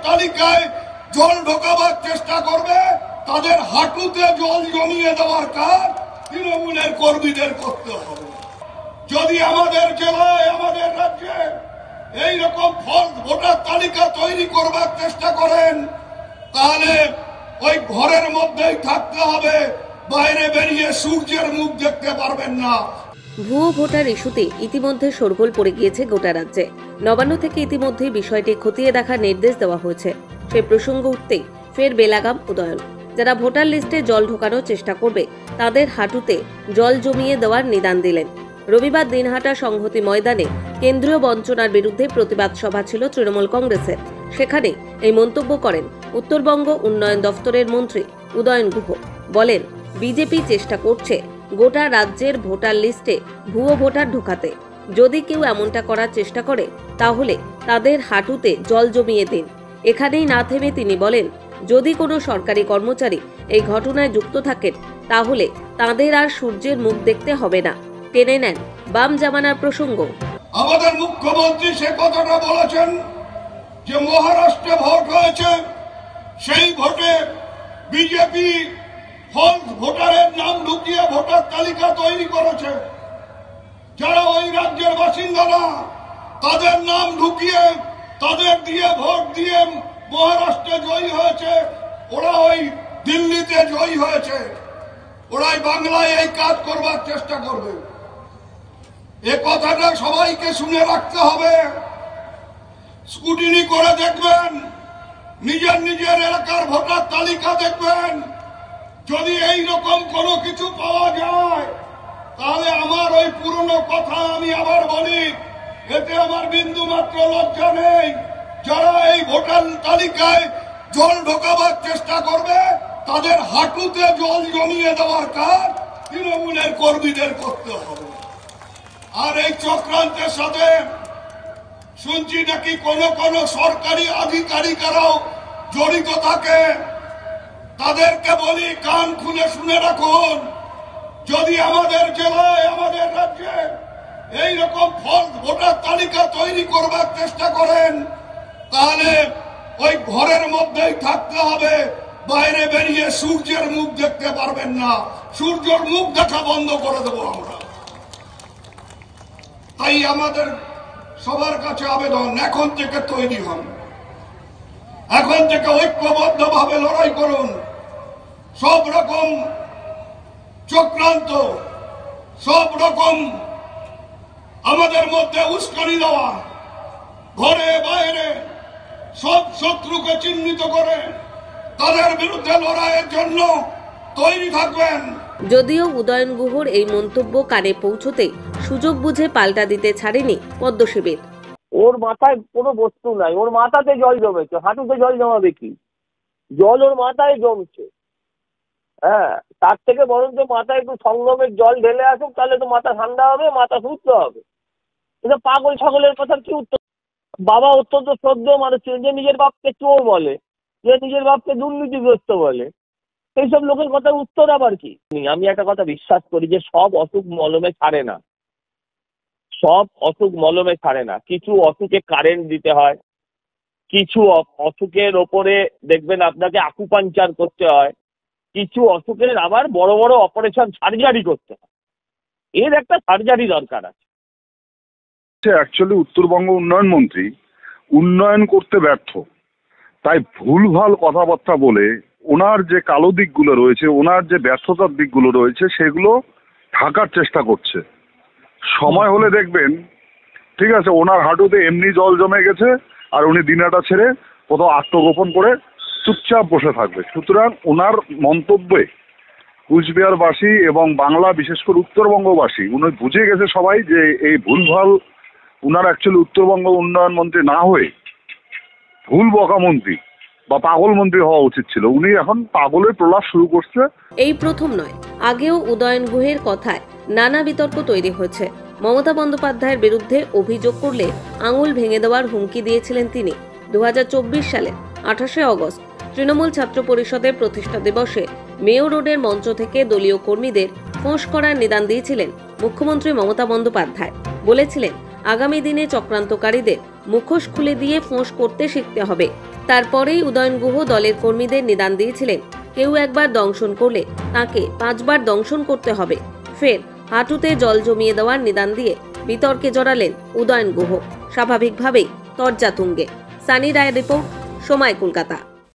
তালিকায় জল ঢোকাবার চেষ্টা করবে তাদের হাঁটুতে জল জমিয়ে দেওয়ার কাজ তৃণমূলের কর্মীদের করতে হবে। যদি আমাদের জেলায় আমাদের রাজ্যে এইরকম ফলস ভোটার তালিকা তৈরি করবার চেষ্টা করেন তাহলে ওই ঘরের মধ্যেই থাকতে হবে, বাইরে বেরিয়ে সূর্যের মুখ দেখতে পারবেন না। ভুয়ো ভোটার ইস্যুতে ইতিমধ্যে শোরগোল পড়ে গিয়েছে গোটা রাজ্যে। নবান্ন থেকে ইতিমধ্যে বিষয়টি খতিয়ে দেখার নির্দেশ দেওয়া হয়েছে। সেই প্রসঙ্গ উঠতেই ফের বেলাগাম উদয়ন। যারা ভোটার লিস্টে জল ঢোকানোর চেষ্টা করবে তাদের হাঁটুতে জল জমিয়ে দেওয়ার নিদান দিলেন। রবিবার দিনহাটা সংহতি ময়দানে কেন্দ্রীয় বঞ্চনার বিরুদ্ধে প্রতিবাদ সভা ছিল তৃণমূল কংগ্রেসের। সেখানে এই মন্তব্য করেন উত্তরবঙ্গ উন্নয়ন দফতরের মন্ত্রী উদয়ন গুহ। বলেন, বিজেপি চেষ্টা করছে গোটা রাজ্যের ভোটার লিস্টে ভুয়ো ভোটার ঢোকাতে। যদি কেউ এমনটা করার চেষ্টা করে তাহলে তাদের হাঁটুতে জল জমিয়ে দিন। এখানেই না থেমে তিনি বলেন, যদি কোনো সরকারি কর্মচারী এই ঘটনায় যুক্ত থাকেন তাহলে তাদের আর সূর্যের মুখ দেখতে হবে না। টেনে নেন বাম জামানার প্রসঙ্গ। আমাদের মুখ্যমন্ত্রী সে কথাটা বলেছেন যে মহারাষ্ট্রে ভোট হয়েছে, সেই ভোটে বিজেপি ফলস ভোটারের নাম ঢুকিয়ে ভোটার তালিকা তৈরি করেছে। যারা ওই রাজ্যের বাসিন্দা না তাদের নাম ঢুকিয়ে তাদের দিয়ে ভোট দিয়ে মহারাষ্ট্রে জয়ী হয়েছে, ওরা ওই দিল্লিতে জয়ী হয়েছে, ওরাই বাংলায় এই কাজ করবার চেষ্টা করবে। এ কথাটা সবাইকে শুনে রাখতে হবে। স্কুটিনি করে দেখবেন, নিজের নিজের এলাকার ভোটার তালিকা দেখবেন। যদি এই রকম কোনো কিছু পাওয়া যায় তাহলে আমার ওই পুরনো কথা আমি আবার বলি, এতে আমার বিন্দু মাত্র লজ্জা নেই। যারা এই ভোটার তালিকায় জল ঢোকাবার চেষ্টা করবে তাদের হাঁটুতে জল জমিয়ে দেওয়ার কাজ তৃণমূলের কর্মীদের করতে হবে। আর এই চক্রান্তের সাথে শুনছি নাকি কোন সরকারি আধিকারিকরাও জড়িত থাকে। তাদেরকে বলি, কান খুলে শুনে রাখুন, যদি আমাদের জেলায় আমাদের রাজ্যে এইরকম ফলস ভোটার তালিকা তৈরি করবার চেষ্টা করেন তাহলে ওই ঘরের মধ্যেই থাকতে হবে, বাইরে বেরিয়ে সূর্যের মুখ দেখতে পারবেন না। সূর্যের মুখ দেখা বন্ধ করে দেবো আমরা। তাই আমাদের সবার কাছে আবেদন, এখন থেকে তৈরি হন, এখন থেকে ঐক্যবদ্ধভাবে লড়াই করুন। সব রকম চক্রান্ত, সব রকম আমাদের মধ্যে উস্কানি দেওয়া, ঘরে বাইরে সব শত্রুকে চিহ্নিত করে তাদের বিরুদ্ধে লড়াইয়ের জন্য তৈরি থাকবেন। যদিও উদয়ন গুহর এই মন্তব্য কানে পৌঁছতেই সুযোগ বুঝে পাল্টা দিতে ছাড়েনি পদ্ম শিবির। ওর মাথায় কোনো বস্তু নাই, ওর মাথাতে জল জমেছে, হাঁটুতে জল জমাবে কি? জল ওর মাথায় জমছে। হ্যাঁ, তার থেকে বরঞ্চ মাথায় একটু সংগমের জল ঢেলে আসুক, তাহলে তো মাথা ঠান্ডা হবে, মাথা সুস্থ হবে। এটা পাগল ছাগলের কথার কি উত্তর? বাবা অত্যন্ত শ্রদ্ধেয় মানুষ ছিলেন, যে নিজের বাপকে চোর বলে, যে নিজের বাপকে দুর্নীতিগ্রস্ত বলে, এইসব লোকের কথার উত্তর আবার কি? আমি একটা কথা বিশ্বাস করি যে সব অসুখ মলমে ছাড়ে না, সব অসুখ মলমে ছাড়ে না। কিছু অসুখে কারেন্ট দিতে হয়, কিছু অসুখের ওপরে দেখবেন আপনাকে আকুপাঞ্চার করতে হয়, কিছু অসুখের আবার বড় বড় অপারেশন সার্জারি করতে হয়। এর একটা সার্জারি দরকার আছে। অ্যাকচুয়ালি উত্তরবঙ্গ উন্নয়ন মন্ত্রী উন্নয়ন করতে ব্যর্থ, তাই ভুলভাল কথাবার্তা বলে ওনার যে কালো দিকগুলো রয়েছে, ওনার যে ব্যর্থতার দিকগুলো রয়েছে সেগুলো ঢাকার চেষ্টা করছে। সময় হলে দেখবেন, ঠিক আছে, ওনার হাঁটুতে এমনি জল জমে গেছে আর উনি দিনাটা ছেড়ে কোথাও আত্মগোপন করে চুপচাপ বসে থাকবে। সুতরাং ওনার মন্তব্যে কুচবিহারবাসী এবং বাংলা, বিশেষ করে উত্তরবঙ্গবাসী, উনি বুঝে গেছে সবাই যে এই ভুলভাল, উনার অ্যাকচুয়ালি উত্তরবঙ্গ উন্নয়ন মন্ত্রী না হয়ে ভুল বকা মন্ত্রী বা পাগল মন্ত্রী হওয়া উচিত ছিল। উনি এখন পাগলের প্রলাপ শুরু করছে। এই প্রথম নয়, আগেও উদয়ন গুহের কথায় নানা বিতর্ক তৈরি হয়েছে। মমতা বন্দ্যোপাধ্যায়ের বিরুদ্ধে অভিযোগ করলে আঙুল ভেঙে দেওয়ার হুমকি দিয়েছিলেন তিনি। 2024 সালের 28 অগস্ট তৃণমূল ছাত্র পরিষদের প্রতিষ্ঠা দিবসে মেয়ো রোডের মঞ্চ থেকে দলীয় কর্মীদের ফোঁস করার নিদান দিয়েছিলেন মুখ্যমন্ত্রী মমতা বন্দ্যোপাধ্যায়। বলেছিলেন, আগামী দিনে চক্রান্তকারীদের মুখোশ খুলে দিয়ে ফোঁস করতে শিখতে হবে। তারপরেই উদয়ন গুহ দলের কর্মীদের নিদান দিয়েছিলেন, কেউ একবার দংশন করলে তাকে 5 বার দংশন করতে হবে। ফের হাঁটুতে জল জমিয়ে দেওয়ার নিদান দিয়ে বিতর্কে জড়ালেন উদয়ন গুহ। স্বাভাবিকভাবেই তর্জা তুঙ্গে। সানি রায়ের রিপোর্ট, সময় কলকাতা।